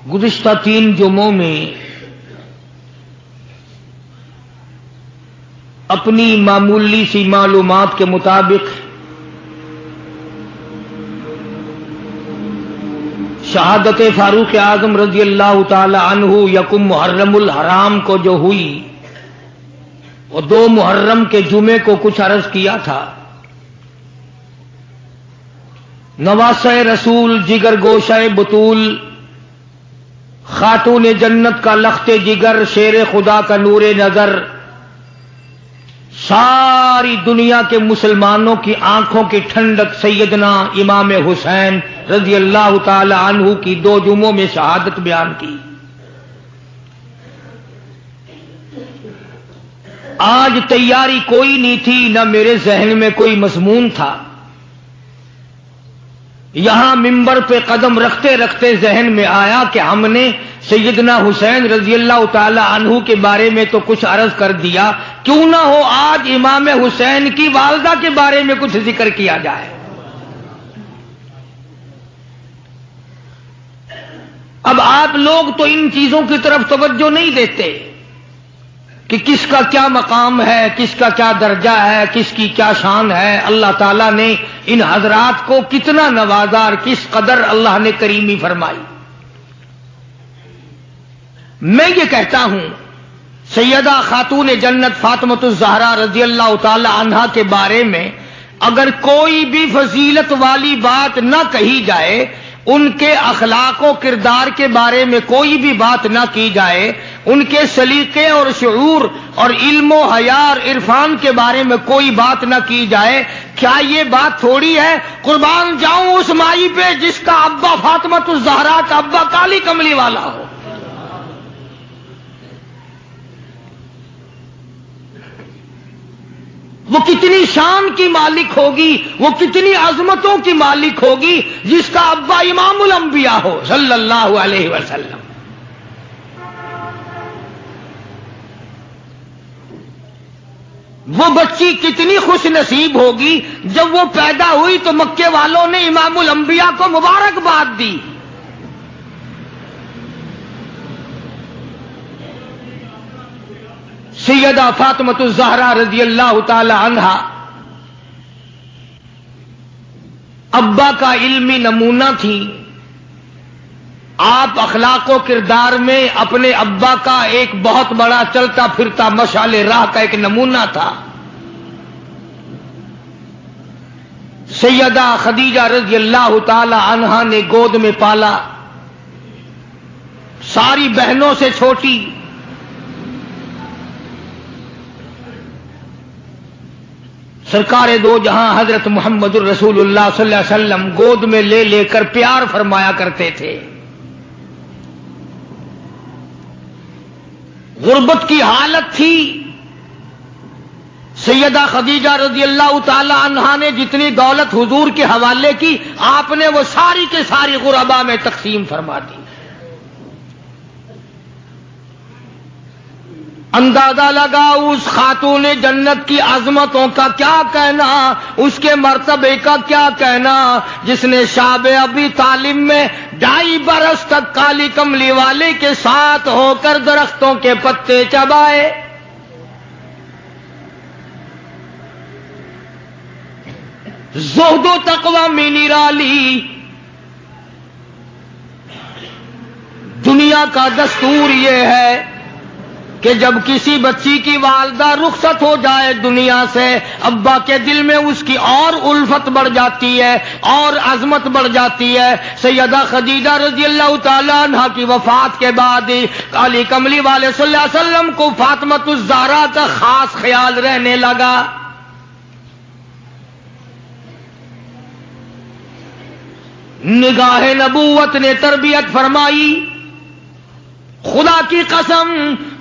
گزشتہ 3 جمعوں میں اپنی معمولی سی معلومات کے مطابق شہادت فاروق اعظم رضی اللہ تعالی عنہ یکم محرم الحرام کو جو ہوئی، وہ 2 محرم کے جمعے کو کچھ عرض کیا تھا۔ نواسہ رسول، جگر گوشہ بطول، خاتون جنت کا لخت جگر، شیر خدا کا نور نظر، ساری دنیا کے مسلمانوں کی آنکھوں کی ٹھنڈک سیدنا امام حسین رضی اللہ تعالی عنہ کی 2 جمعوں میں شہادت بیان کی۔ آج تیاری کوئی نہیں تھی، نہ میرے ذہن میں کوئی مضمون تھا۔ یہاں منبر پہ قدم رکھتے رکھتے ذہن میں آیا کہ ہم نے سیدنا حسین رضی اللہ تعالی عنہ کے بارے میں تو کچھ عرض کر دیا، کیوں نہ ہو آج امام حسین کی والدہ کے بارے میں کچھ ذکر کیا جائے۔ اب آپ لوگ تو ان چیزوں کی طرف توجہ نہیں دیتے کہ کس کا کیا مقام ہے، کس کا کیا درجہ ہے، کس کی کیا شان ہے، اللہ تعالیٰ نے ان حضرات کو کتنا نوازا اور کس قدر اللہ نے کریمی فرمائی۔ میں یہ کہتا ہوں سیدہ خاتون جنت فاطمۃ الزہرا رضی اللہ تعالی عنہا کے بارے میں اگر کوئی بھی فضیلت والی بات نہ کہی جائے، ان کے اخلاق و کردار کے بارے میں کوئی بھی بات نہ کی جائے، ان کے سلیقے اور شعور اور علم و حیا اور عرفان کے بارے میں کوئی بات نہ کی جائے، کیا یہ بات تھوڑی ہے؟ قربان جاؤں اس مائی پہ جس کا ابا فاطمۃ الزہرا کا ابا کالی کملی والا ہو۔ وہ کتنی شان کی مالک ہوگی، وہ کتنی عظمتوں کی مالک ہوگی جس کا ابا امام الانبیاء ہو صلی اللہ علیہ وسلم۔ وہ بچی کتنی خوش نصیب ہوگی جب وہ پیدا ہوئی تو مکے والوں نے امام الانبیاء کو مبارکباد دی۔ سیدہ فاطمۃ الزہرا رضی اللہ تعالی عنہا ابا کا علمی نمونہ تھی۔ آپ اخلاق و کردار میں اپنے ابا کا ایک بہت بڑا چلتا پھرتا مشعل راہ کا ایک نمونہ تھا۔ سیدہ خدیجہ رضی اللہ تعالی عنہا نے گود میں پالا، ساری بہنوں سے چھوٹی۔ سرکار دو جہاں حضرت محمد الرسول اللہ صلی اللہ علیہ وسلم گود میں لے لے کر پیار فرمایا کرتے تھے۔ غربت کی حالت تھی، سیدہ خدیجہ رضی اللہ تعالی عنہا نے جتنی دولت حضور کے حوالے کی، آپ نے وہ ساری کے ساری غربا میں تقسیم فرما دی۔ اندازہ لگا اس خاتون جنت کی عظمتوں کا کیا کہنا، اس کے مرتبے کا کیا کہنا، جس نے شاب ابی طالب میں 2.5 برس تک کالی کملی والے کے ساتھ ہو کر درختوں کے پتے چبائے۔ زہد و تقوی میں نرالی، دنیا کا دستور یہ ہے کہ جب کسی بچی کی والدہ رخصت ہو جائے دنیا سے، ابا کے دل میں اس کی اور الفت بڑھ جاتی ہے اور عظمت بڑھ جاتی ہے۔ سیدہ خدیجہ رضی اللہ تعالی عنہا کی وفات کے بعد کالی کملی والے صلی اللہ علیہ وسلم کو فاطمۃ الزہرا کا خاص خیال رہنے لگا۔ نگاہ نبوت نے تربیت فرمائی۔ خدا کی قسم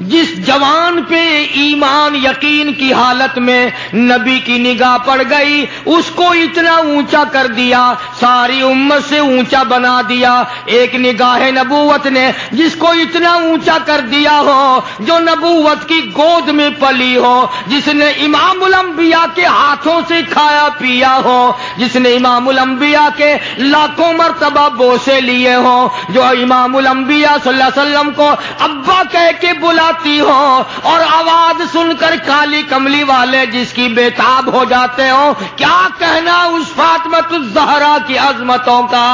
جس جوان پہ ایمان یقین کی حالت میں نبی کی نگاہ پڑ گئی اس کو اتنا اونچا کر دیا، ساری امت سے اونچا بنا دیا۔ ایک نگاہ نبوت نے جس کو اتنا اونچا کر دیا ہو، جو نبوت کی گود میں پلی ہو، جس نے امام الانبیاء کے ہاتھوں سے کھایا پیا ہو، جس نے امام الانبیاء کے لاکھوں مرتبہ بوسے لیے ہوں، جو امام الانبیاء صلی اللہ علیہ وسلم کو ابا کہہ کے بلاتی ہو اور آواز سن کر کالی کملی والے جس کی بےتاب ہو جاتے ہوں، کیا کہنا اس فاطمہ الزہرا کی عظمتوں کا۔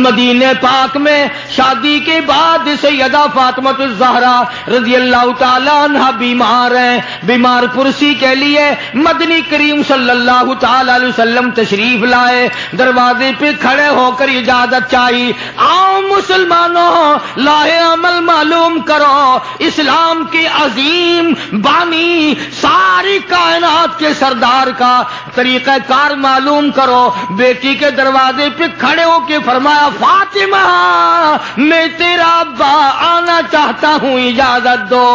مدینے پاک میں شادی کے بعد سیدہ فاطمہ الزہرا رضی اللہ تعالی عنہ بیمار ہیں، بیمار پرسی کے لیے مدنی کریم صلی اللہ تعالی علیہ وسلم تشریف لائے، دروازے پہ کھڑے ہو کر اجازت چاہی، آؤ مسلمانوں لاہ عمل معلوم کرو، اسلام کے عظیم بانی ساری کائنات کے سردار کا طریقہ کار معلوم کرو۔ بیٹی کے دروازے پہ کھڑے ہو کے فرمایا فاطمہ میں تیرا ابا آنا چاہتا ہوں، اجازت دو۔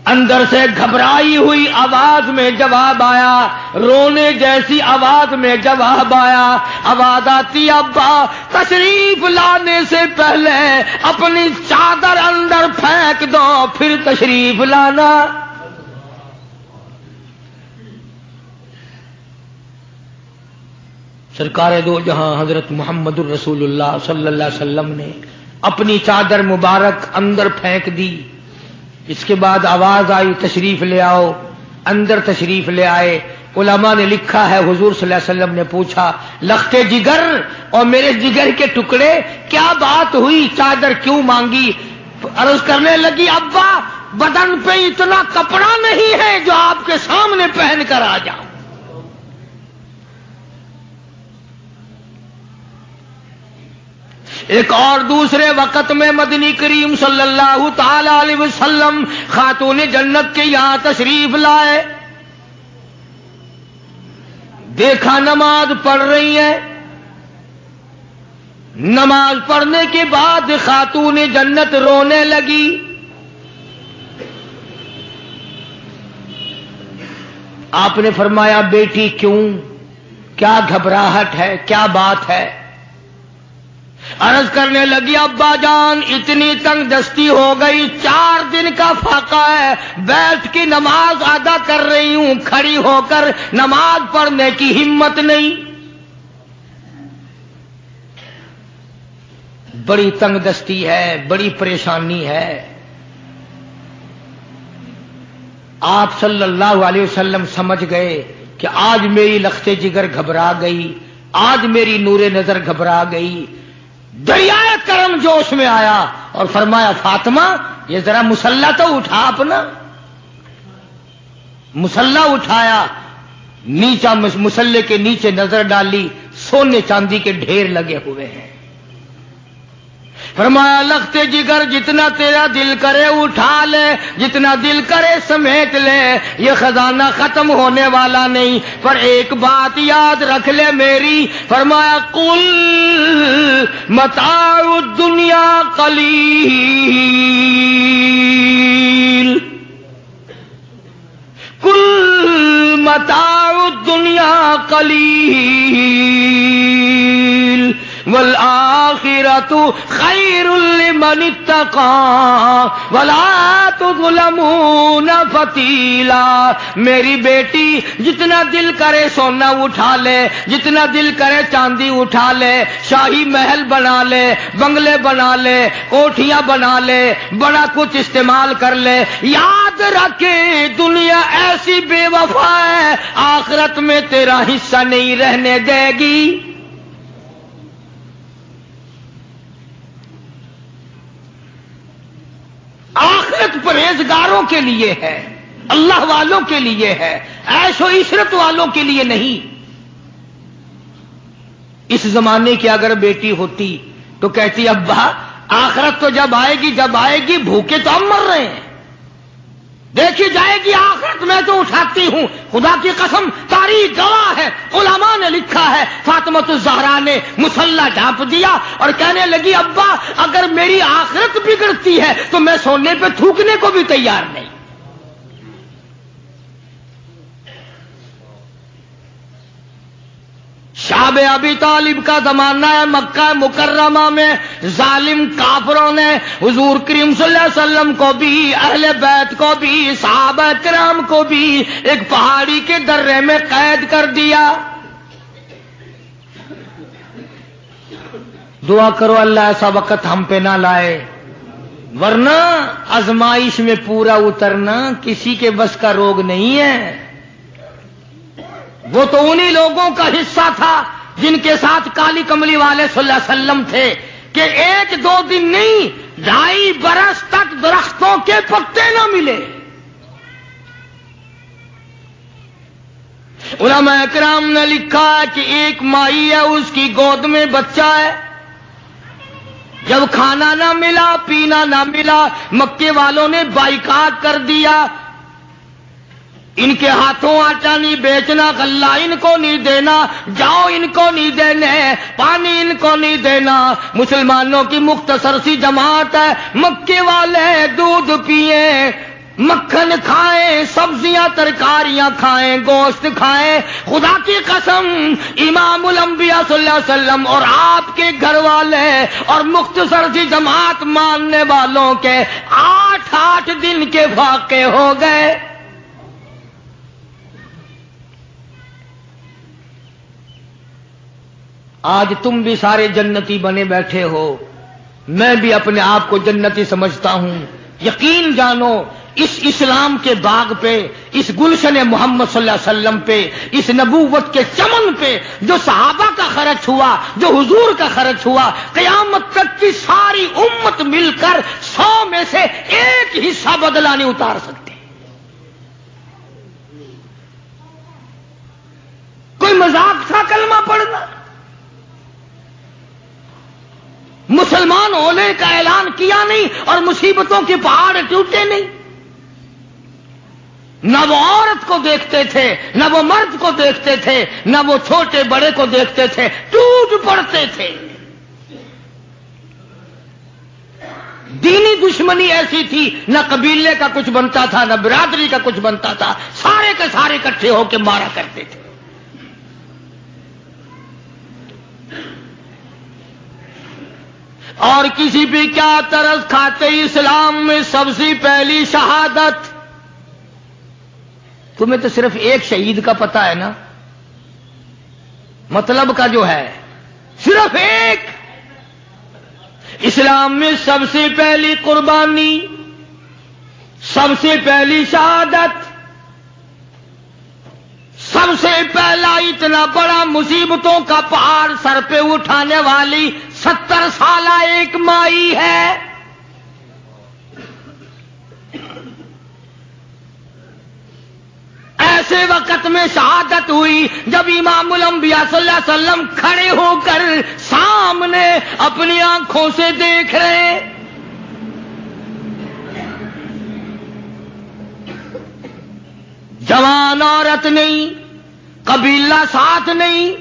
اندر سے گھبرائی ہوئی آواز میں جواب آیا، رونے جیسی آواز میں جواب آیا، آواز آتی ابا تشریف لانے سے پہلے اپنی چادر اندر پھینک دو پھر تشریف لانا۔ سرکار دو جہاں حضرت محمد الرسول اللہ صلی اللہ علیہ وسلم نے اپنی چادر مبارک اندر پھینک دی۔ اس کے بعد آواز آئی تشریف لے آؤ، اندر تشریف لے آئے۔ علماء نے لکھا ہے حضور صلی اللہ علیہ وسلم نے پوچھا لخت جگر اور میرے جگر کے ٹکڑے کیا بات ہوئی، چادر کیوں مانگی؟ عرض کرنے لگی ابا بدن پہ اتنا کپڑا نہیں ہے جو آپ کے سامنے پہن کر آ جاؤں۔ ایک اور دوسرے وقت میں مدنی کریم صلی اللہ تعالی علیہ وسلم خاتون جنت کے یہاں تشریف لائے، دیکھا نماز پڑھ رہی ہے، نماز پڑھنے کے بعد خاتون جنت رونے لگی۔ آپ نے فرمایا بیٹی کیوں، کیا گھبراہٹ ہے، کیا بات ہے؟ عرض کرنے لگی ابا جان اتنی تنگ دستی ہو گئی، 4 دن کا فاقہ ہے، بیٹھ کے نماز ادا کر رہی ہوں، کھڑی ہو کر نماز پڑھنے کی ہمت نہیں۔ بڑی تنگ دستی ہے، بڑی پریشانی ہے۔ آپ صلی اللہ علیہ وسلم سمجھ گئے کہ آج میری لخت جگر گھبرا گئی، آج میری نور نظر گھبرا گئی۔ دریائے کرم جوش میں آیا اور فرمایا فاطمہ یہ ذرا مصلی تو اٹھا، اپنا مصلی اٹھایا، نیچا مصلی کے نیچے نظر ڈالی، سونے چاندی کے ڈھیر لگے ہوئے ہیں۔ فرمایا لخت جگر جتنا تیرا دل کرے اٹھا لے، جتنا دل کرے سمیٹ لے، یہ خزانہ ختم ہونے والا نہیں، پر ایک بات یاد رکھ لے میری۔ فرمایا قل متاع الدنیا قلیل، قل متاع الدنیا قلیل والآخرۃ خیر لمن اتقى ولا تظلمون فتیلا۔ میری بیٹی جتنا دل کرے سونا اٹھا لے، جتنا دل کرے چاندی اٹھا لے، شاہی محل بنا لے، بنگلے بنا لے، کوٹھیاں بنا لے، بڑا کچھ استعمال کر لے، یاد رکھے دنیا ایسی بے وفا ہے آخرت میں تیرا حصہ نہیں رہنے دے گی۔ آخرت پرہیزگاروں کے لیے ہے، اللہ والوں کے لیے ہے، عیش و عشرت والوں کے لیے نہیں۔ اس زمانے کی اگر بیٹی ہوتی تو کہتی ابا آخرت تو جب آئے گی بھوکے تو ہم مر رہے ہیں، دیکھی جائے گی آخرت میں تو اٹھاتی ہوں، خدا کی قسم تاریخ گواہ ہے، علماء نے لکھا ہے، فاطمۃ الزہرا نے مصلی ڈھانپ دیا اور کہنے لگی ابا اگر میری آخرت بگڑتی ہے تو میں سونے پہ تھوکنے کو بھی تیار نہیں۔ شاب ابی طالب کا زمانہ ہے، مکہ مکرمہ میں ظالم کافروں نے حضور کریم صلی اللہ علیہ وسلم کو بھی، اہل بیت کو بھی، صحابہ کرام کو بھی ایک پہاڑی کے درے میں قید کر دیا۔ دعا کرو اللہ ایسا وقت ہم پہ نہ لائے، ورنہ آزمائش میں پورا اترنا کسی کے بس کا روگ نہیں ہے۔ وہ تو انہی لوگوں کا حصہ تھا جن کے ساتھ کالی کملی والے صلی اللہ علیہ وسلم تھے کہ ایک دو دن نہیں 2.5 برس تک درختوں کے پتے نہ ملے۔ علماء کرام نے لکھا ہے کہ ایک مائی ہے، اس کی گود میں بچہ ہے، جب کھانا نہ ملا پینا نہ ملا مکے والوں نے بائیکاٹ کر دیا، ان کے ہاتھوں آٹا نہیں بیچنا، غلہ ان کو نہیں دینا، جاؤ ان کو نہیں دینے، پانی ان کو نہیں دینا۔ مسلمانوں کی مختصر سی جماعت ہے، مکے والے دودھ پیئیں، مکھن کھائیں، سبزیاں ترکاریاں کھائیں، گوشت کھائیں۔ خدا کی قسم امام الانبیاء صلی اللہ علیہ وسلم اور آپ کے گھر والے اور مختصر سی جماعت ماننے والوں کے 8 دن کے واقعے ہو گئے۔ آج تم بھی سارے جنتی بنے بیٹھے ہو، میں بھی اپنے آپ کو جنتی سمجھتا ہوں۔ یقین جانو اس اسلام کے باغ پہ، اس گلشن محمد صلی اللہ علیہ وسلم پہ، اس نبوت کے چمن پہ جو صحابہ کا خرچ ہوا، جو حضور کا خرچ ہوا، قیامت تک کی ساری امت مل کر 100 میں سے 1 حصہ بدلہ نہیں اتار سکتے۔ کوئی مذاق تھا کلمہ پڑھنا؟ مسلمان ہونے کا اعلان کیا نہیں اور مصیبتوں کے پہاڑ ٹوٹے نہیں۔ نہ وہ عورت کو دیکھتے تھے، نہ وہ مرد کو دیکھتے تھے، نہ وہ چھوٹے بڑے کو دیکھتے تھے، ٹوٹ پڑتے تھے۔ دینی دشمنی ایسی تھی، نہ قبیلے کا کچھ بنتا تھا، نہ برادری کا کچھ بنتا تھا، سارے کے سارے اکٹھے ہو کے مارا کرتے تھے۔ اور کسی بھی کیا ترس کھاتے اسلام میں سب سے پہلی شہادت۔ تمہیں تو صرف ایک شہید کا پتہ ہے نا، مطلب کا جو ہے صرف ایک۔ اسلام میں سب سے پہلی قربانی، سب سے پہلی شہادت، سب سے پہلا اتنا بڑا مصیبتوں کا پہاڑ سر پہ اٹھانے والی 70 سالہ ایک مائی ہے۔ ایسے وقت میں شہادت ہوئی جب امام الانبیاء صلی اللہ علیہ وسلم کھڑے ہو کر سامنے اپنی آنکھوں سے دیکھ رہے ہیں۔ جوان عورت نہیں، قبیلہ ساتھ نہیں،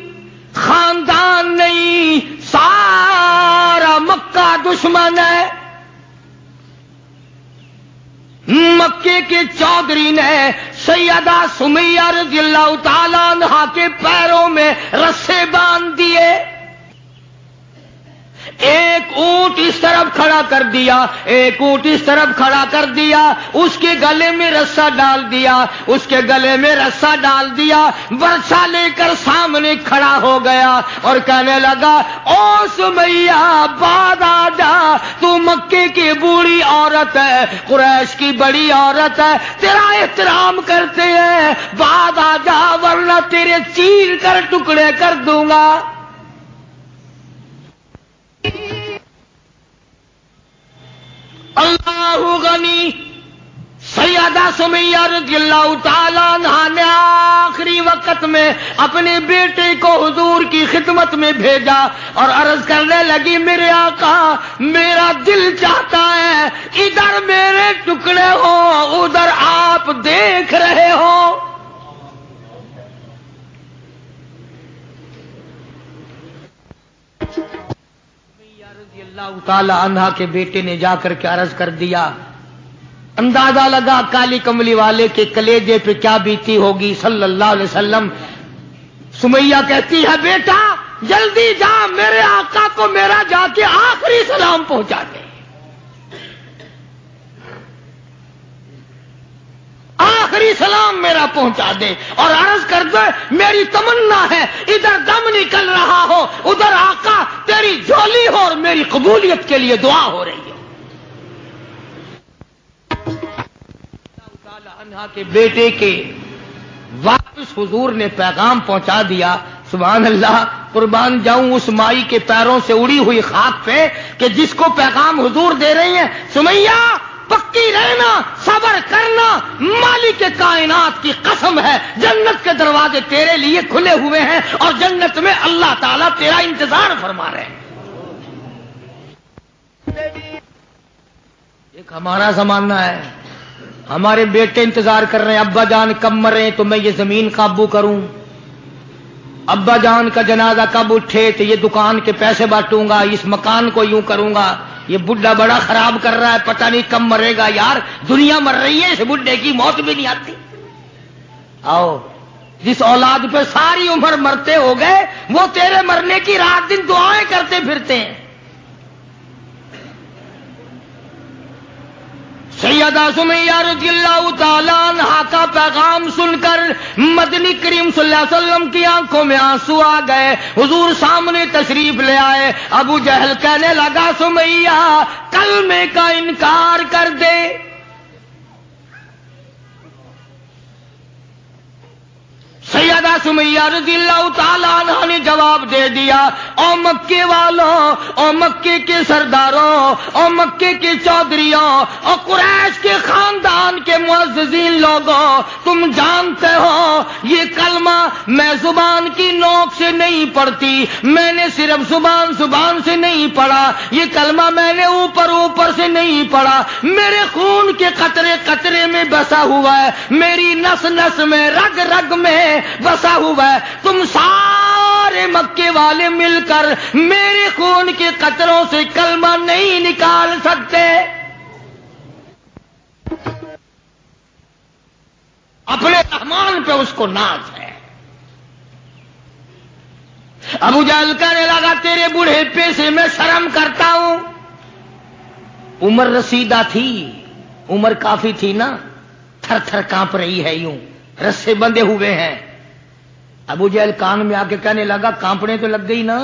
خاندان نہیں، سارا مکہ دشمن ہے۔ مکے کے چودھری نے سیدہ سمیہ رضی اللہ تعالیٰ عنہا کے پیروں میں رسے باندھ دیے، ایک اونٹ اس طرف کھڑا کر دیا، ایک اونٹ اس طرف کھڑا کر دیا، اس کے گلے میں رسا ڈال دیا، اس کے گلے میں رسا ڈال دیا، برچا لے کر سامنے کھڑا ہو گیا اور کہنے لگا او سمیہ بعد آ جا، تو مکے کی بوڑھی عورت ہے، قریش کی بڑی عورت ہے، تیرا احترام کرتے ہیں، بعد آ جا ورنہ تیرے چیر کر ٹکڑے کر دوں گا۔ اللہ غنی سیدہ سمیہ رضی اللہ تعالیٰ عنہا نے آخری وقت میں اپنے بیٹے کو حضور کی خدمت میں بھیجا اور عرض کرنے لگی میرے آقا میرا دل چاہتا ہے ادھر میرے ٹکڑے ہو ادھر آپ دیکھ رہے ہو. سمیہ رضی اللہ تعالیٰ عنہا کے بیٹے نے جا کر کے عرض کر دیا. اندازہ لگا کالی کملی والے کے کلیجے پہ کیا بیتی ہوگی صلی اللہ علیہ وسلم. سمیہ کہتی ہے بیٹا جلدی جا میرے آقا کو میرا جا کے آخری سلام پہنچا دے. آخری سلام میرا پہنچا دے اور عرض کر دے میری تمنا ہے ادھر دم نکل رہا ہو ادھر آقا تیری جھولی ہو اور میری قبولیت کے لیے دعا ہو رہی ہے. عنہا کے بیٹے کے واپس حضور نے پیغام پہنچا دیا. سبحان اللہ قربان جاؤں اس مائی کے پیروں سے اڑی ہوئی خاک پہ کہ جس کو پیغام حضور دے رہی ہیں سمیہ پکی رہنا صبر کرنا مالک کے کائنات کی قسم ہے جنت کے دروازے تیرے لیے کھلے ہوئے ہیں اور جنت میں اللہ تعالیٰ تیرا انتظار فرما رہے ہیں. ایک ہمارا زمانہ ہے ہمارے بیٹے انتظار کر رہے ہیں ابا جان کب مرے تو میں یہ زمین قابو کروں ابا جان کا جنازہ کب اٹھے تو یہ دکان کے پیسے بانٹوں گا اس مکان کو یوں کروں گا یہ بڈھا بڑا خراب کر رہا ہے پتہ نہیں کب مرے گا یار دنیا مر رہی ہے اس بڈھے کی موت بھی نہیں آتی. آؤ جس اولاد پہ ساری عمر مرتے ہو گئے وہ تیرے مرنے کی رات دن دعائیں کرتے پھرتے ہیں. سیدہ سمیہ رضی اللہ تعالیٰ عنہا کا پیغام سن کر مدنی کریم صلی اللہ علیہ وسلم کی آنکھوں میں آنسو آ گئے. حضور سامنے تشریف لے آئے. ابو جہل کہنے لگا سمیہ کلمے کا انکار کر دے. سیدہ سمیہ رضی اللہ تعالیٰ عنہ نے جواب دے دیا او مکے والوں او مکے کے سرداروں او مکے کے چودھریوں او قریش کے خاندان کے معززین لوگوں تم جانتے ہو یہ کلمہ میں زبان کی نوک سے نہیں پڑھتی میں نے صرف زبان سے نہیں پڑھا یہ کلمہ میں نے اوپر سے نہیں پڑھا میرے خون کے قطرے قطرے میں بسا ہوا ہے میری نس نس میں رگ رگ میں بسا ہوا ہے. تم سارے مکے والے مل کر میرے خون کے قطروں سے کلمہ نہیں نکال سکتے. اپنے رحمان پہ اس کو ناز ہے. ابو جہل کہنے لگا تیرے بڑھیپے سے میں شرم کرتا ہوں. عمر رسیدہ تھی عمر کافی تھی نا تھر تھر کانپ رہی ہے یوں رسے بندھے ہوئے ہیں. ابو جہل کان میں آ کے کہنے لگا کانپنے تو لگ گئی نا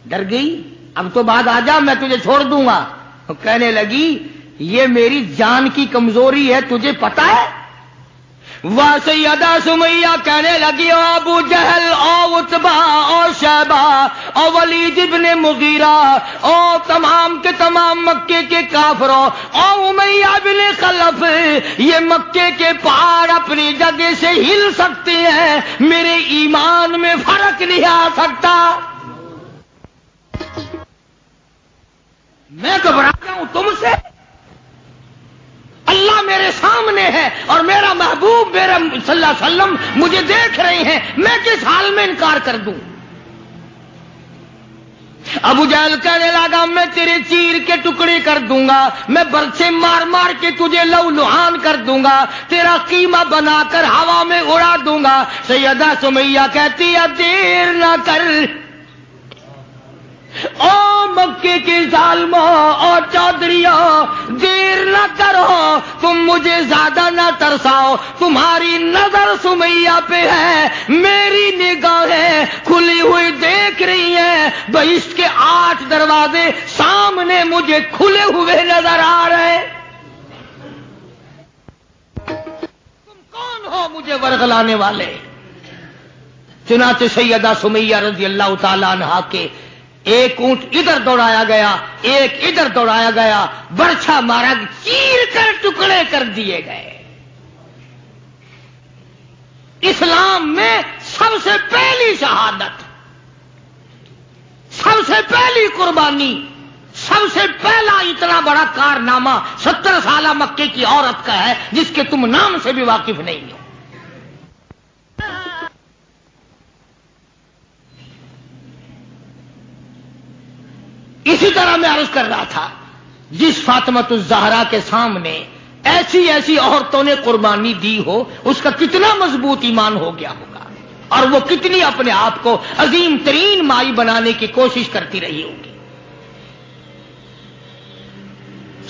ڈر گئی اب تو بعد آ جا میں تجھے چھوڑ دوں گا. کہنے لگی یہ میری جان کی کمزوری ہے تجھے پتا ہے. سیدہ سمیہ کہنے لگی او ابو جہل او عتبہ او شیبہ او ولید ابن مغیرہ او تمام کے تمام مکے کے کافروں او امیہ بن خلف یہ مکے کے پہاڑ اپنی جگہ سے ہل سکتے ہیں میرے ایمان میں فرق نہیں آ سکتا. میں گھبراتا ہوں تم سے اللہ میرے سامنے ہے اور میرا محبوب میرا صلی اللہ علیہ وسلم مجھے دیکھ رہے ہیں میں کس حال میں انکار کر دوں. ابو جہل کہنے لگا میں تیرے چیر کے ٹکڑے کر دوں گا میں برچے مار مار کے تجھے لو لہان کر دوں گا تیرا قیمہ بنا کر ہوا میں اڑا دوں گا. سیدہ سمیہ کہتی ہے دیر نہ کر او مکے کے ظالموں اور چودھریوں دیر نہ کرو تم مجھے زیادہ نہ ترساؤ تمہاری نظر سمیہ پہ ہے میری نگاہیں کھلی ہوئی دیکھ رہی ہیں بہشت کے 8 دروازے سامنے مجھے کھلے ہوئے نظر آ رہے. تم کون ہو مجھے ورغلانے والے. چنانچہ سیدہ سمیہ رضی اللہ تعالی عنہا کے ایک اونٹ ادھر دوڑایا گیا، ایک ادھر دوڑایا گیا، برچھا مارا، چیر کر ٹکڑے کر دیے گئے۔ اسلام میں سب سے پہلی شہادت، سب سے پہلی قربانی، سب سے پہلا اتنا بڑا کارنامہ 70 سالہ مکے کی عورت کا ہے جس کے تم نام سے بھی واقف نہیں ہو۔ اسی طرح میں عرض کر رہا تھا، جس فاطمۃ الزہرا کے سامنے ایسی ایسی عورتوں نے قربانی دی ہو، اس کا کتنا مضبوط ایمان ہو گیا ہوگا، اور وہ کتنی اپنے آپ کو عظیم ترین مائی بنانے کی کوشش کرتی رہی ہوگی۔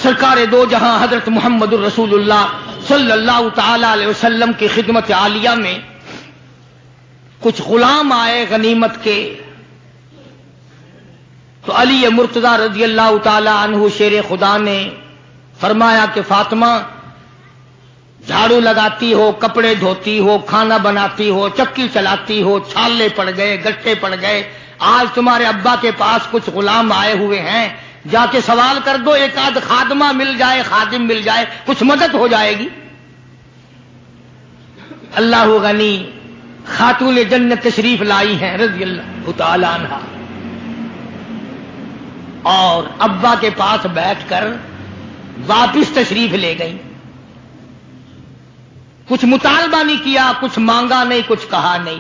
سرکار دو جہاں حضرت محمد الرسول اللہ صلی اللہ تعالی علیہ وسلم کی خدمت عالیہ میں کچھ غلام آئے غنیمت کے، تو علی مرتضی رضی اللہ تعالی عنہ شیر خدا نے فرمایا کہ فاطمہ، جھاڑو لگاتی ہو، کپڑے دھوتی ہو، کھانا بناتی ہو، چکی چلاتی ہو، چھالے پڑ گئے، گٹے پڑ گئے، آج تمہارے ابا کے پاس کچھ غلام آئے ہوئے ہیں، جا کے سوال کر دو، ایک آدھ خادمہ مل جائے، خادم مل جائے، کچھ مدد ہو جائے گی۔ اللہ غنی خاتون جنت تشریف لائی ہیں رضی اللہ تعالی عنہا، اور ابا کے پاس بیٹھ کر واپس تشریف لے گئی۔ کچھ مطالبہ نہیں کیا، کچھ مانگا نہیں، کچھ کہا نہیں۔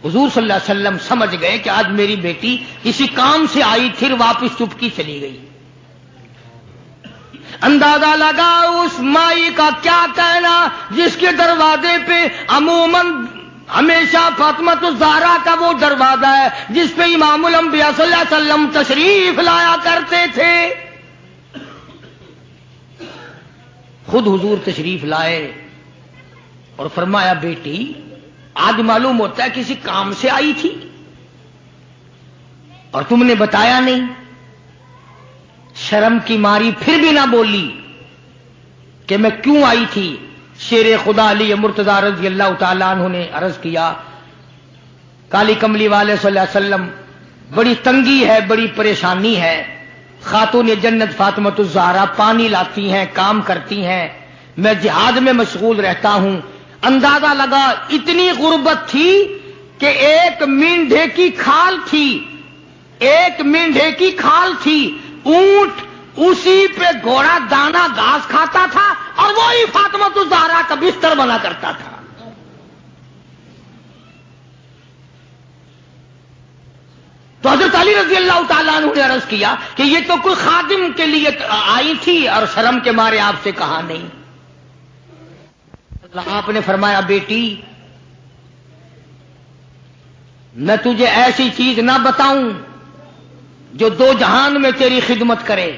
حضور صلی اللہ علیہ وسلم سمجھ گئے کہ آج میری بیٹی کسی کام سے آئی، پھر واپس چپکی چلی گئی۔ اندازہ لگا اس مائی کا کیا کہنا جس کے دروازے پہ عموماً ہمیشہ فاطمۃ الزہرا کا وہ دروازہ ہے جس پہ امام الانبیاء صلی اللہ علیہ وسلم تشریف لایا کرتے تھے۔ خود حضور تشریف لائے اور فرمایا، بیٹی آج معلوم ہوتا ہے کسی کام سے آئی تھی اور تم نے بتایا نہیں۔ شرم کی ماری پھر بھی نہ بولی کہ میں کیوں آئی تھی۔ شیر خدا علی مرتضی رضی اللہ تعالیٰ عنہ نے عرض کیا، کالی کملی والے صلی اللہ علیہ وسلم، بڑی تنگی ہے، بڑی پریشانی ہے، خاتون جنت فاطمۃ الزہرا پانی لاتی ہیں، کام کرتی ہیں، میں جہاد میں مشغول رہتا ہوں۔ اندازہ لگا اتنی غربت تھی کہ ایک مینڈھے کی کھال تھی، ایک مینڈھے کی کھال تھی، اونٹ اسی پہ گھوڑا دانا گھاس کھاتا تھا اور وہی فاطمۃ الزہرا کا بستر بنا کرتا تھا۔ تو حضرت علی رضی اللہ تعالیٰ عنہ نے عرض کیا کہ یہ تو کوئی خادم کے لیے آئی تھی اور شرم کے مارے آپ سے کہا نہیں۔ آپ نے فرمایا، بیٹی میں تجھے ایسی چیز نہ بتاؤں جو دو جہان میں تیری خدمت کرے،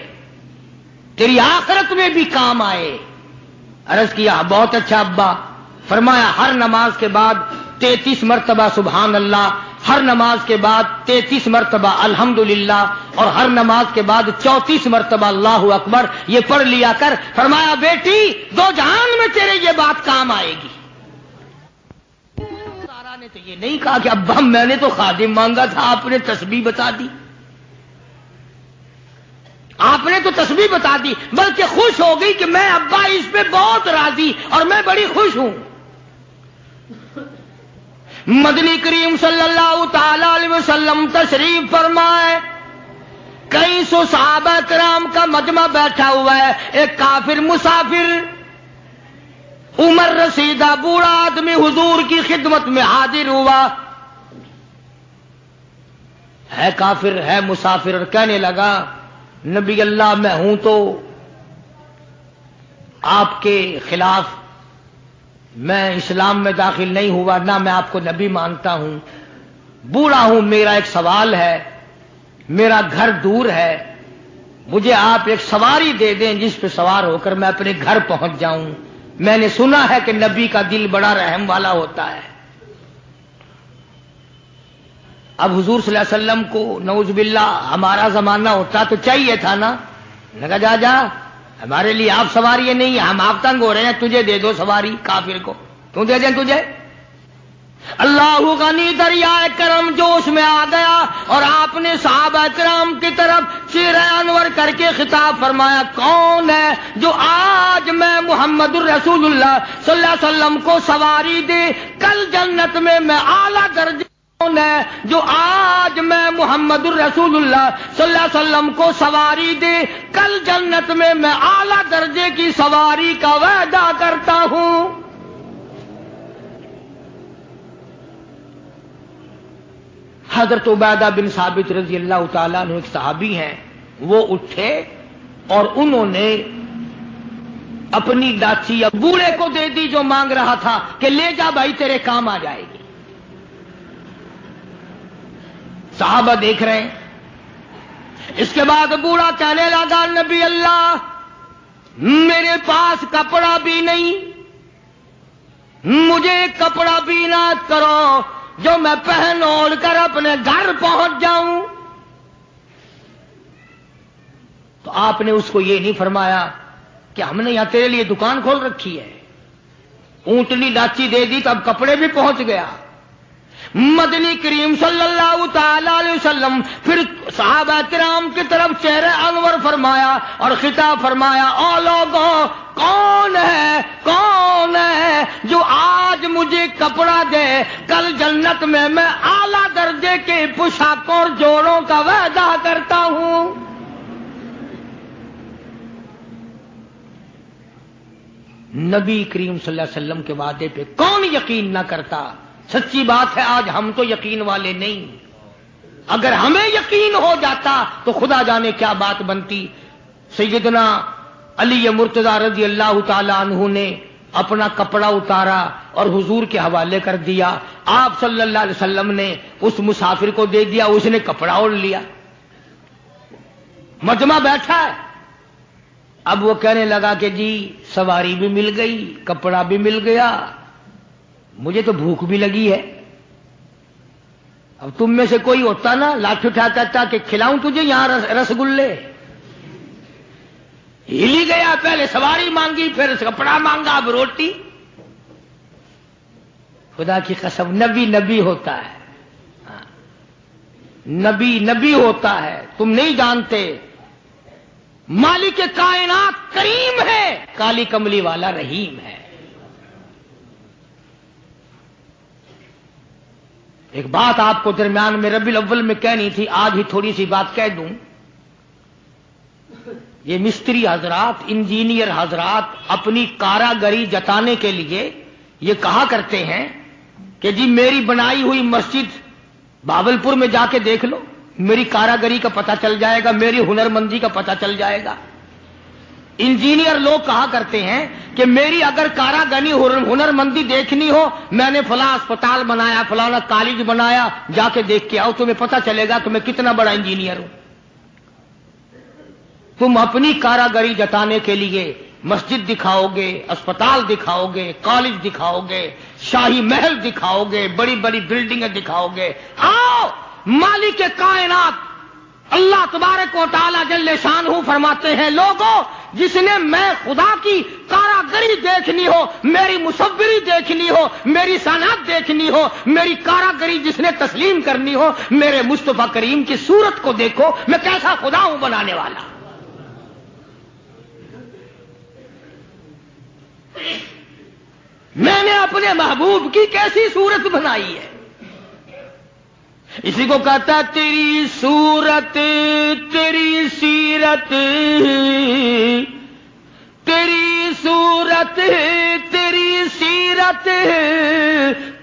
تیری آخرت میں بھی کام آئے۔ عرض کیا، بہت اچھا ابا۔ فرمایا، ہر نماز کے بعد 33 مرتبہ سبحان اللہ، ہر نماز کے بعد 33 مرتبہ الحمدللہ، اور ہر نماز کے بعد 34 مرتبہ اللہ اکبر، یہ پڑھ لیا کر۔ فرمایا، بیٹی دو جہان میں تیرے یہ بات کام آئے گی۔ سارا نے تو یہ نہیں کہا کہ ابا میں نے تو خادم مانگا تھا، آپ نے تسبیح بتا دی، آپ نے تو تسبیح بتا دی، بلکہ خوش ہو گئی کہ میں ابا اس پہ بہت راضی اور میں بڑی خوش ہوں۔ مدنی کریم صلی اللہ تعالی علیہ وسلم تشریف فرمائے، کئی سو صحابہ کرام کا مجمع بیٹھا ہوا ہے، ایک کافر مسافر عمر رسیدہ بوڑھا آدمی حضور کی خدمت میں حاضر ہوا، ہے کافر ہے مسافر، اور کہنے لگا، نبی اللہ میں ہوں تو آپ کے خلاف میں اسلام میں داخل نہیں ہوا، نہ میں آپ کو نبی مانتا ہوں، بوڑھا ہوں، میرا ایک سوال ہے، میرا گھر دور ہے، مجھے آپ ایک سواری دے دیں جس پہ سوار ہو کر میں اپنے گھر پہنچ جاؤں، میں نے سنا ہے کہ نبی کا دل بڑا رحم والا ہوتا ہے۔ اب حضور صلی اللہ علیہ وسلم کو نعوذ باللہ ہمارا زمانہ ہوتا تو چاہیے تھا نا، لگا جا جا ہمارے لیے آپ سواری نہیں، ہم آپ تنگ ہو رہے ہیں، تجھے دے دو سواری، کافر کو کیوں دے دیں تجھے؟ اللہ غنی دریائے کرم جوش میں آ گیا اور آپ نے صحابہ کرام کی طرف چہرہ انور کر کے خطاب فرمایا، کون ہے جو آج میں محمد الرسول اللہ صلی اللہ علیہ وسلم کو سواری دے کل جنت میں اعلیٰ درجے؟ کون ہے جو آج میں محمد الرسول اللہ صلی اللہ علیہ وسلم کو سواری دے کل جنت میں اعلیٰ درجے کی سواری کا وعدہ کرتا ہوں؟ حضرت عبیدہ بن ثابت رضی اللہ تعالیٰ عنہ ایک صحابی ہیں، وہ اٹھے اور انہوں نے اپنی ڈاچی بوڑھے کو دے دی جو مانگ رہا تھا کہ لے جا بھائی تیرے کام آ جائے گی۔ صحابہ دیکھ رہے ہیں۔ اس کے بعد بوڑھا کہنے لگا، نبی اللہ میرے پاس کپڑا بھی نہیں، مجھے کپڑا بھی نہ کرو جو میں پہن اوڑھ کر اپنے گھر پہنچ جاؤں۔ تو آپ نے اس کو یہ نہیں فرمایا کہ ہم نے یہاں تیرے لیے دکان کھول رکھی ہے، اونٹنی ڈاچی دے دی تو اب کپڑے بھی پہنچ گیا۔ مدنی کریم صلی اللہ تعالی علیہ وسلم پھر صحابہ کرام کی طرف چہرہ انور فرمایا اور خطاب فرمایا، او لوگوں کون ہے جو آج مجھے کپڑا دے کل جنت میں اعلیٰ درجے کے پوشاکوں اور جوڑوں کا وعدہ کرتا ہوں؟ نبی کریم صلی اللہ علیہ وسلم کے وعدے پہ کون یقین نہ کرتا؟ سچی بات ہے آج ہم تو یقین والے نہیں، اگر ہمیں یقین ہو جاتا تو خدا جانے کیا بات بنتی۔ سیدنا علی مرتضی رضی اللہ تعالی عنہ نے اپنا کپڑا اتارا اور حضور کے حوالے کر دیا، آپ صلی اللہ علیہ وسلم نے اس مسافر کو دے دیا، اس نے کپڑا اوڑھ لیا، مجمع بیٹھا ہے۔ اب وہ کہنے لگا کہ جی سواری بھی مل گئی، کپڑا بھی مل گیا، مجھے تو بھوک بھی لگی ہے۔ اب تم میں سے کوئی ہوتا نا لاٹھی اٹھا کہتا کہ کھلاؤں تجھے یہاں رسگلے، ہل ہی گیا، پہلے سواری مانگی پھر کپڑا مانگا اب روٹی۔ خدا کی قسم نبی ہوتا ہے، نبی ہوتا ہے، تم نہیں جانتے۔ مالک کائنات کریم ہے، کالی کملی والا رحیم ہے۔ ایک بات آپ کو درمیان میں ربیع الاول میں کہنی تھی، آج ہی تھوڑی سی بات کہہ دوں۔ یہ مستری حضرات، انجینئر حضرات اپنی کاراگری جتانے کے لیے یہ کہا کرتے ہیں کہ جی میری بنائی ہوئی مسجد بھاولپور میں جا کے دیکھ لو، میری کاراگری کا پتہ چل جائے گا، میری ہنرمندی کا پتہ چل جائے گا۔ انجینئر لوگ کہا کرتے ہیں کہ میری اگر کاراگری ہنرمندی دیکھنی ہو، میں نے فلاں اسپتال بنایا، فلاں کالج بنایا، جا کے دیکھ کے آؤ، تمہیں پتہ چلے گا کہ میں کتنا بڑا انجینئر ہوں۔ تم اپنی کاراگری جتانے کے لیے مسجد دکھاؤ گے، اسپتال دکھاؤ گے، کالج دکھاؤ گے، شاہی محل دکھاؤ گے، بڑی بڑی بلڈنگیں دکھاؤ گے۔ آؤ مالک کائنات اللہ تبارک و تعالی جل شانہ فرماتے ہیں، لوگوں جس نے میں خدا کی کاراگری دیکھنی ہو، میری مصوری دیکھنی ہو، میری صنعت دیکھنی ہو، میری کاراگری جس نے تسلیم کرنی ہو، میرے مصطفیٰ کریم کی صورت کو دیکھو، میں کیسا خدا ہوں بنانے والا۔ میں نے اپنے محبوب کی کیسی صورت بنائی ہے۔ اسی کو کہتا ہے تیری صورت تیری سیرت، تیری صورت تیری سیرت،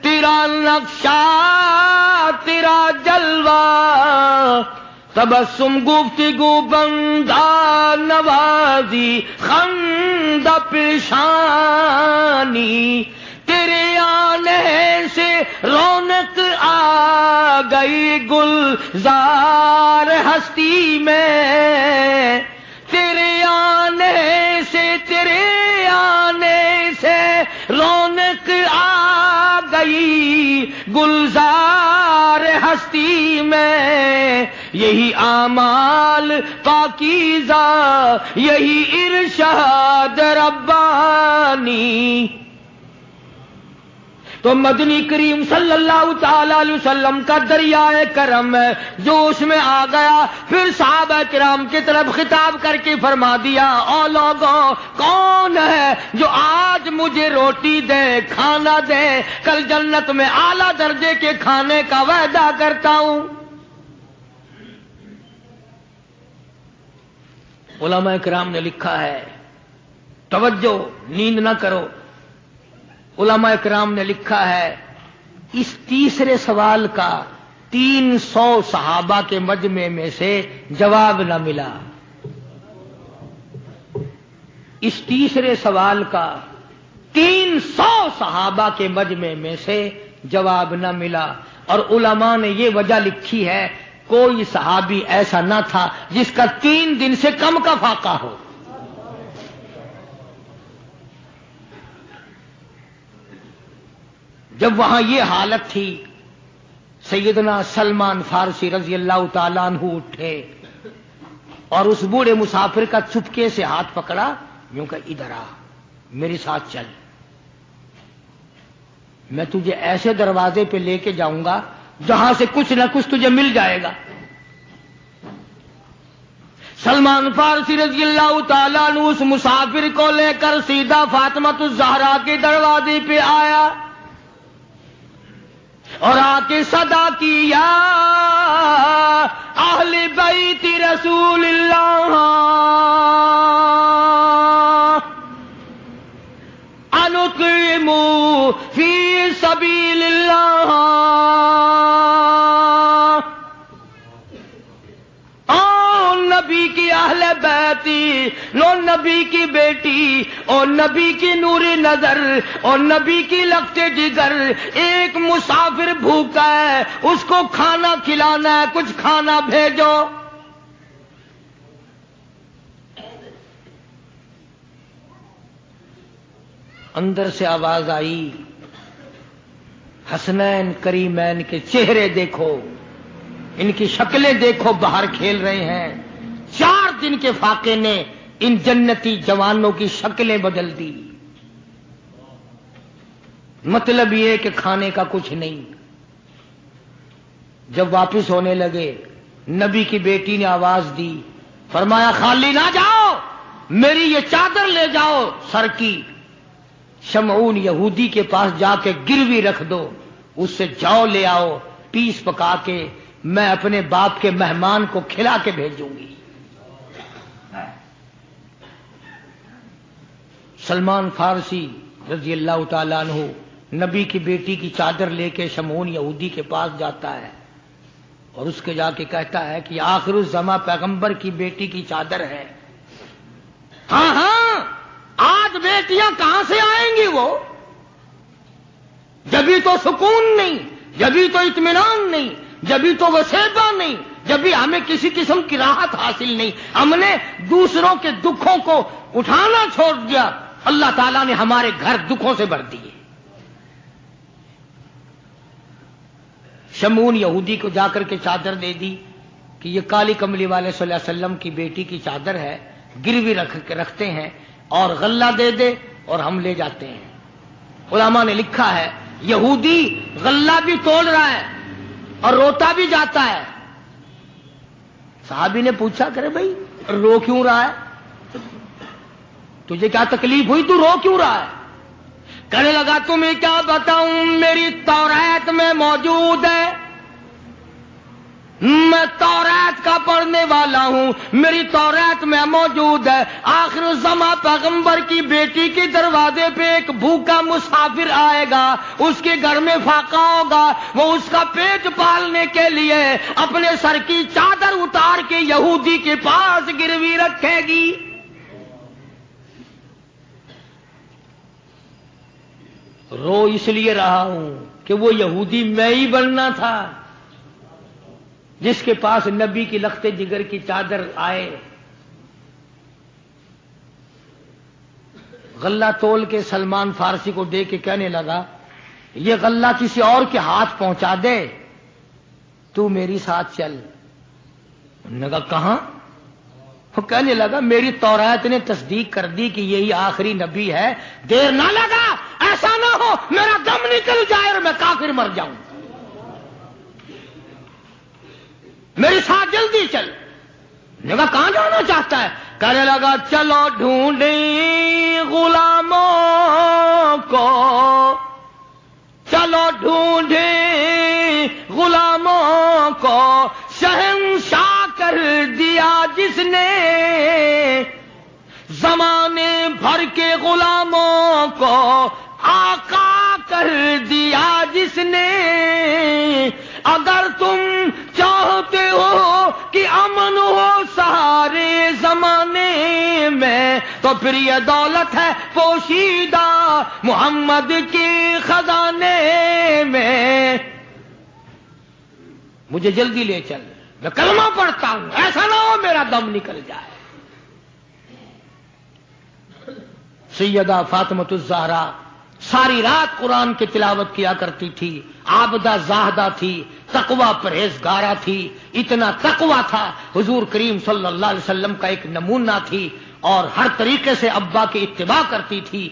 تیرا نقشہ تیرا جلوہ، تبسم گفتگو بندہ نوازی خندہ پیشانی، تیرے آنے سے رونق آ گئی گلزار ہستی میں، تیرے آنے سے رونق آ گئی گلزار ہستی میں، یہی اعمال پاکیزہ یہی ارشاد ربانی، تو مدنی کریم صلی اللہ تعالی علیہ وسلم کا دریائے کرم ہے جو اس میں آ گیا. پھر صحابہ کرام کی طرف خطاب کر کے فرما دیا، او لوگوں، کون ہے جو آج مجھے روٹی دے، کھانا دے، کل جنت میں اعلیٰ درجے کے کھانے کا وعدہ کرتا ہوں. علماء کرام نے لکھا ہے، توجہ، نیند نہ کرو. علماء کرام نے لکھا ہے اس تیسرے سوال کا 300 صحابہ کے مجمع میں سے جواب نہ ملا. اس تیسرے سوال کا 300 صحابہ کے مجمع میں سے جواب نہ ملا. اور علماء نے یہ وجہ لکھی ہے، کوئی صحابی ایسا نہ تھا جس کا 3 دن سے کم کا فاقہ ہو. جب وہاں یہ حالت تھی، سیدنا سلمان فارسی رضی اللہ تعالیٰ عنہ اٹھے اور اس بوڑھے مسافر کا چپکے سے ہاتھ پکڑا، یوں کہ ادھر آ، میرے ساتھ چل، میں تجھے ایسے دروازے پہ لے کے جاؤں گا جہاں سے کچھ نہ کچھ تجھے مل جائے گا. سلمان فارسی رضی اللہ تعالیٰ عنہ اس مسافر کو لے کر سیدھا فاطمۃ الزہرا کے دروازے پہ آیا اور آ کے صدا کی، یا اہل بیت رسول اللہ انقیموا فی سبیل اللہ. نبی کی اہل بیتی، لو نبی کی بیٹی اور نبی کی نور نظر اور نبی کی لگتے جگر، ایک مسافر بھوکا ہے، اس کو کھانا کھلانا ہے، کچھ کھانا بھیجو. اندر سے آواز آئی، حسنین کریمین کے چہرے دیکھو، ان کی شکلیں دیکھو، باہر کھیل رہے ہیں. 4 دن کے فاقے نے ان جنتی جوانوں کی شکلیں بدل دی. مطلب یہ کہ کھانے کا کچھ نہیں. جب واپس ہونے لگے، نبی کی بیٹی نے آواز دی، فرمایا خالی نہ جاؤ، میری یہ چادر لے جاؤ سر کی، شمعون یہودی کے پاس جا کے گروی رکھ دو، اس سے جو لے آؤ، پیس پکا کے میں اپنے باپ کے مہمان کو کھلا کے بھیجوں گی. سلمان فارسی رضی اللہ تعالیٰ عنہ نبی کی بیٹی کی چادر لے کے شمعون یہودی کے پاس جاتا ہے اور اس کے جا کے کہتا ہے کہ آخر الزماں پیغمبر کی بیٹی کی چادر ہے. ہاں ہاں، آج بیٹیاں کہاں سے آئیں گی؟ وہ جبھی تو سکون نہیں، جبھی تو اطمینان نہیں، جبھی تو وسیبہ نہیں، جبھی ہمیں کسی قسم کی راحت حاصل نہیں. ہم نے دوسروں کے دکھوں کو اٹھانا چھوڑ دیا، اللہ تعالیٰ نے ہمارے گھر دکھوں سے بھر دیے. شمعون یہودی کو جا کر کے چادر دے دی کہ یہ کالی کملی والے صلی اللہ علیہ وسلم کی بیٹی کی چادر ہے، گروی رکھتے ہیں اور غلہ دے دے اور ہم لے جاتے ہیں. علماء نے لکھا ہے یہودی غلہ بھی تول رہا ہے اور روتا بھی جاتا ہے. صحابی نے پوچھا، کرے بھائی رو کیوں رہا ہے؟ تجھے کیا تکلیف ہوئی، تو رو کیوں رہا ہے؟ کہنے لگا تمہیں کیا بتاؤں، میری تورات میں موجود ہے، میں تورات کا پڑھنے والا ہوں، میری تورات میں موجود ہے، آخر الزماں پیغمبر کی بیٹی کے دروازے پہ ایک بھوکا مسافر آئے گا، اس کے گھر میں فاقہ ہوگا، وہ اس کا پیٹ پالنے کے لیے اپنے سر کی چادر اتار کے یہودی کے پاس گروی رکھے گی. رو اس لیے رہا ہوں کہ وہ یہودی میں ہی بننا تھا جس کے پاس نبی کی لخت جگر کی چادر آئے. غلہ تول کے سلمان فارسی کو دے کے کہنے لگا، یہ غلہ کسی اور کے ہاتھ پہنچا دے، تو میری ساتھ چل. انہوں نے کہا کہاں؟ وہ کہنے لگا میری تورات نے تصدیق کر دی کہ یہی آخری نبی ہے، دیر نہ لگا، ایسا نہ ہو میرا دم نکل جائے اور میں کافر مر جاؤں، میرے ساتھ جلدی چل۔ نے کہا کہاں جانا چاہتا ہے؟ کہنے لگا چلو ڈھونڈیں غلاموں کو، چلو ڈھونڈیں غلاموں کو، شہنشاہ کر دیا جس نے زمانے بھر کے غلاموں کو، آقا کر دیا جس نے۔ اگر تم چاہتے ہو کہ امن ہو سارے زمانے میں تو پھر یہ دولت ہے پوشیدہ محمد کے خزانے میں۔ مجھے جلدی لے چل، میں کلمہ پڑھتا ہوں، ایسا نہ ہو میرا دم نکل جائے۔ سیدہ فاطمۃ الزہرا ساری رات قرآن کی تلاوت کیا کرتی تھی، عابدہ زاہدہ تھی، تقوی پرہیزگارہ تھی، اتنا تقوی تھا حضور کریم صلی اللہ علیہ وسلم کا ایک نمونہ تھی، اور ہر طریقے سے ابا کی اتباع کرتی تھی۔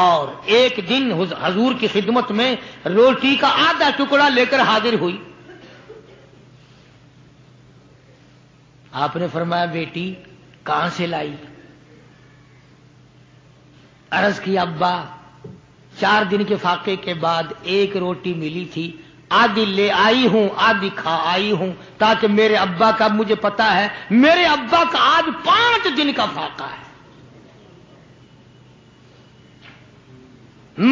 اور ایک دن حضور کی خدمت میں روٹی کا آدھا ٹکڑا لے کر حاضر ہوئی۔ آپ نے فرمایا بیٹی کہاں سے لائی؟ عرض کی ابا 4 دن کے فاقے کے بعد ایک روٹی ملی تھی، آدھی لے آئی ہوں، آدھی کھا آئی ہوں، تاکہ میرے ابا کا، مجھے پتا ہے میرے ابا کا آج 5 دن کا فاقہ ہے۔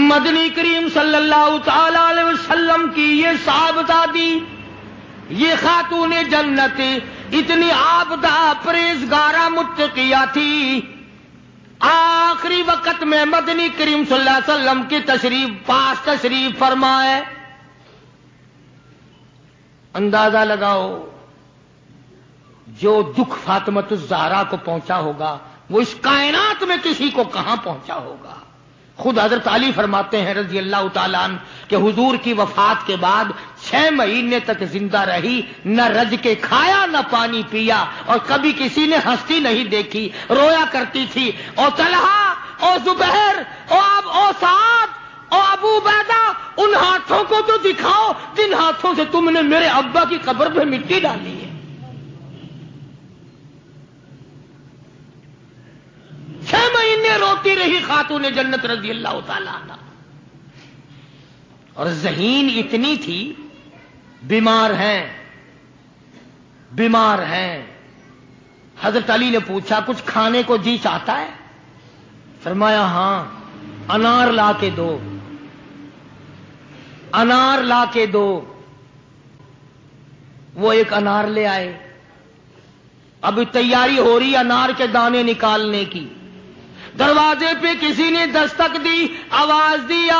مدنی کریم صلی اللہ تعالی علیہ وسلم کی یہ صاحبزادی، یہ خاتون جنت اتنی عابدہ پرہیزگارہ متقیہ تھی، آخری وقت میں مدنی کریم صلی اللہ علیہ وسلم کی تشریف فرمائے۔ اندازہ لگاؤ جو دکھ فاطمۃ الزہرا کو پہنچا ہوگا وہ اس کائنات میں کسی کو کہاں پہنچا ہوگا۔ خود حضرت علی فرماتے ہیں رضی اللہ تعالیٰ عنہ کہ حضور کی وفات کے بعد 6 مہینے تک زندہ رہی، نہ رج کے کھایا نہ پانی پیا، اور کبھی کسی نے ہستی نہیں دیکھی، رویا کرتی تھی۔ اور طلحہ اور زبیر اور سعد اور ابو عبیدہ، ان ہاتھوں کو تو دکھاؤ جن ہاتھوں سے تم نے میرے ابا کی قبر پہ مٹی ڈالی ہے۔ 6 مہینے روتی رہی خاتون جنت رضی اللہ تعالی عنہ، اور ذہین اتنی تھی، بیمار ہیں۔ حضرت علی نے پوچھا کچھ کھانے کو جی چاہتا ہے؟ فرمایا ہاں، انار لا کے دو، انار لا کے دو۔ وہ ایک انار لے آئے، اب تیاری ہو رہی انار کے دانے نکالنے کی۔ دروازے پہ کسی نے دستک دی، آواز دیا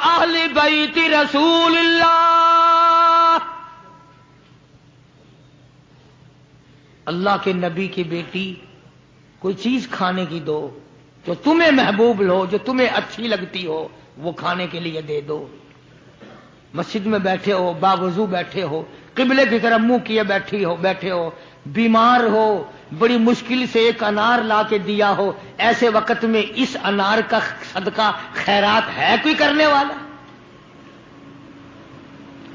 اہل بیت رسول اللہ، اللہ کے نبی کی بیٹی کوئی چیز کھانے کی دو جو تمہیں محبوب ہو، جو تمہیں اچھی لگتی ہو، وہ کھانے کے لیے دے دو۔ مسجد میں بیٹھے ہو، باوضو بیٹھے ہو، قبلے کی طرف منہ کیے بیٹھے ہو، بیمار ہو، بڑی مشکل سے ایک انار لا کے دیا ہو، ایسے وقت میں اس انار کا صدقہ خیرات ہے کوئی کرنے والا؟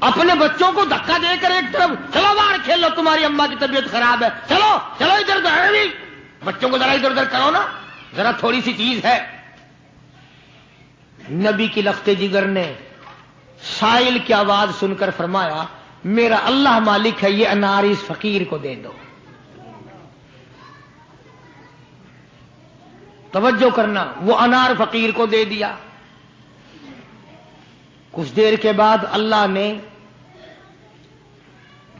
اپنے بچوں کو دھکا دے کر ایک طرف چلو باہر کھیلو، تمہاری اماں کی طبیعت خراب ہے، چلو چلو ادھر ادھر، بچوں کو ذرا ادھر ادھر کرو نا، ذرا تھوڑی سی چیز ہے۔ نبی کی لخت جگر نے سائل کی آواز سن کر فرمایا میرا اللہ مالک ہے، یہ انار اس فقیر کو دے دو۔ توجہ کرنا، وہ انار فقیر کو دے دیا۔ کچھ دیر کے بعد اللہ نے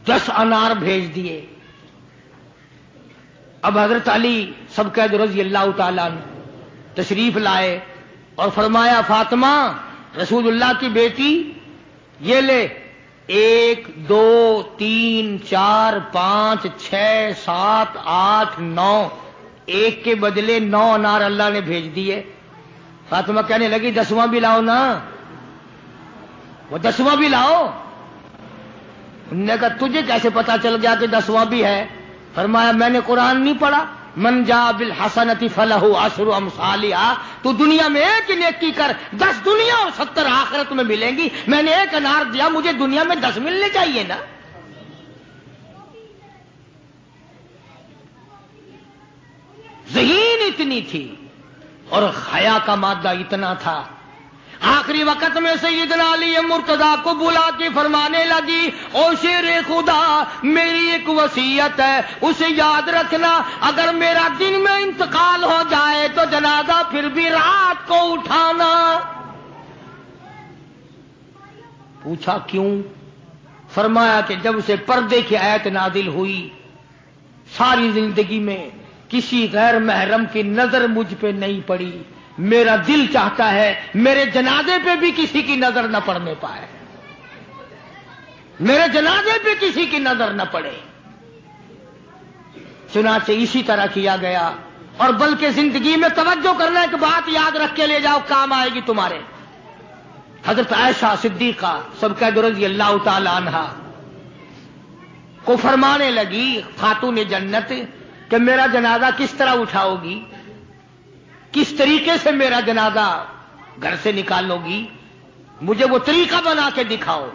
10 انار بھیج دیے۔ اب حضرت علی سب قید رضی اللہ تعالیٰ عنہ تشریف لائے اور فرمایا فاطمہ رسول اللہ کی بیٹی یہ لے، 1 2 3 4 5 6 7 8 9، ایک کے بدلے 9 انار اللہ نے بھیج دیے۔ فاطمہ کہنے لگی 10واں بھی لاؤ نا، وہ 10واں بھی لاؤ۔ انہوں نے کہا تجھے کیسے پتا چل گیا کہ 10واں بھی ہے؟ فرمایا میں نے قرآن نہیں پڑھا، من جاء بالحسنۃ فلہ عشر امثالھا، تو دنیا میں ایک نیکی کر 10 دنیا دنیا اور 70 آخرت میں ملیں گی. میں نے 1 انار دیا, مجھے دنیا میں 10 ملنے چاہیے نا. ذہین اتنی تھی اور حیا کا مادہ اتنا تھا. آخری وقت میں سیدنا علی مرتضیٰ کو بلا کے فرمانے لگی, او شیر خدا, میری ایک وصیت ہے, اسے یاد رکھنا. اگر میرا دن میں انتقال ہو جائے تو جنازہ پھر بھی رات کو اٹھانا. پوچھا کیوں؟ فرمایا کہ جب سے پردے کی آیت نازل ہوئی, ساری زندگی میں کسی غیر محرم کی نظر مجھ پہ نہیں پڑی. میرا دل چاہتا ہے میرے جنازے پہ بھی کسی کی نظر نہ پڑنے پائے, میرے جنازے پہ کسی کی نظر نہ پڑے. چنانچہ اسی طرح کیا گیا. اور بلکہ زندگی میں توجہ کرنا, ایک بات یاد رکھ کے لے جاؤ, کام آئے گی تمہارے. حضرت عائشہ صدیقہ سب کا رضی اللہ تعالی عنہا کو فرمانے لگی, خاتون جنت, کہ میرا جنازہ کس طرح اٹھاؤ گی, کس طریقے سے میرا جنازہ گھر سے نکالو گی, مجھے وہ طریقہ بنا کے دکھاؤ.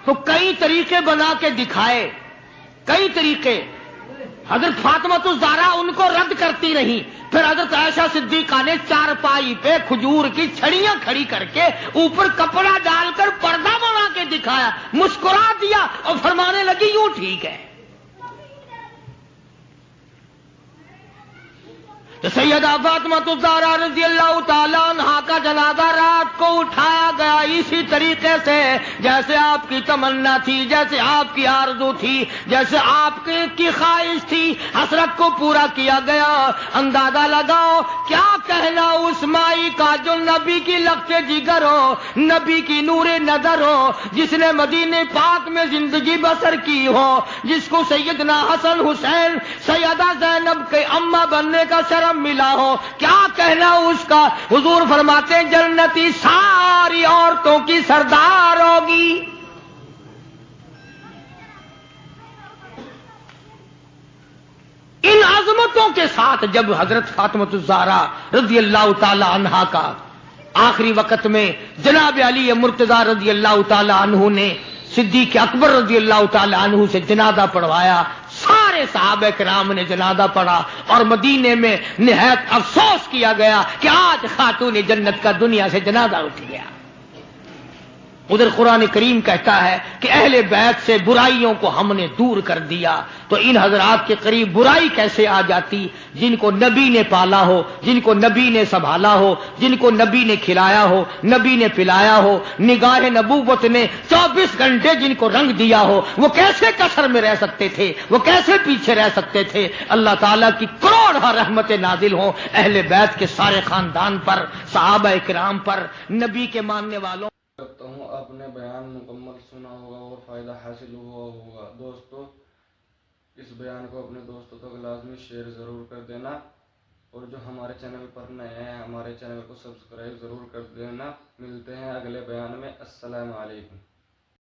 تو کئی طریقے بنا کے دکھائے, کئی طریقے. حضرت فاطمہ الزہرا ان کو رد کرتی رہی. پھر حضرت عائشہ صدیقہ نے چارپائی پہ کھجور کی چھڑیاں کھڑی کر کے اوپر کپڑا ڈال کر پردہ بنا کے دکھایا, مسکرا دیا اور فرمانے لگی یوں ٹھیک ہے. تو سیدہ فاطمہ الزہرا رضی اللہ تعالیٰ عنہا کا جنازہ رات کو اٹھایا گیا اسی طریقے سے جیسے آپ کی تمنا تھی, جیسے آپ کی آرزو تھی, جیسے آپ کی خواہش تھی. حسرت کو پورا کیا گیا. اندازہ لگاؤ کیا کہنا اس مائی کا جو نبی کی لخت جگر ہو, نبی کی نور نظر ہو, جس نے مدینے پاک میں زندگی بسر کی ہو, جس کو سیدنا حسن حسین سیدہ زینب کے اماں بننے کا شرف ملا ہو. کیا کہنا اس کا. حضور فرماتے ہیں جنتی ساری عورتوں کی سردار ہوگی. ان عظمتوں کے ساتھ جب حضرت فاطمہ الزہرا رضی اللہ تعالی عنہا کا آخری وقت میں جناب علی مرتضیٰ رضی اللہ تعالی عنہ نے صدیق اکبر رضی اللہ تعالی عنہ سے جنازہ پڑھوایا, سارے صحابہ کرام نے جنازہ پڑھا اور مدینے میں نہایت افسوس کیا گیا کہ آج خاتون جنت کا دنیا سے جنازہ اٹھ گیا. ادھر قرآن کریم کہتا ہے کہ اہل بیت سے برائیوں کو ہم نے دور کر دیا. تو ان حضرات کے قریب برائی کیسے آ جاتی, جن کو نبی نے پالا ہو, جن کو نبی نے سنبھالا ہو, جن کو نبی نے کھلایا ہو, نبی نے پلایا ہو, نگاہ نبوت نے 24 گھنٹے جن کو رنگ دیا ہو, وہ کیسے کثر میں رہ سکتے تھے, وہ کیسے پیچھے رہ سکتے تھے. اللہ تعالیٰ کی کروڑ رحمتیں نازل ہوں اہل بیت کے سارے خاندان پر, صحابہ کرام پر, نبی کے ماننے والوں. کرتا ہوں آپ نے بیان مکمل سنا ہوگا اور فائدہ حاصل ہوا ہوگا. دوستو اس بیان کو اپنے دوستوں تک لازمی شیئر ضرور کر دینا, اور جو ہمارے چینل پر نئے ہیں ہمارے چینل کو سبسکرائب ضرور کر دینا. ملتے ہیں اگلے بیان میں. السلام علیکم.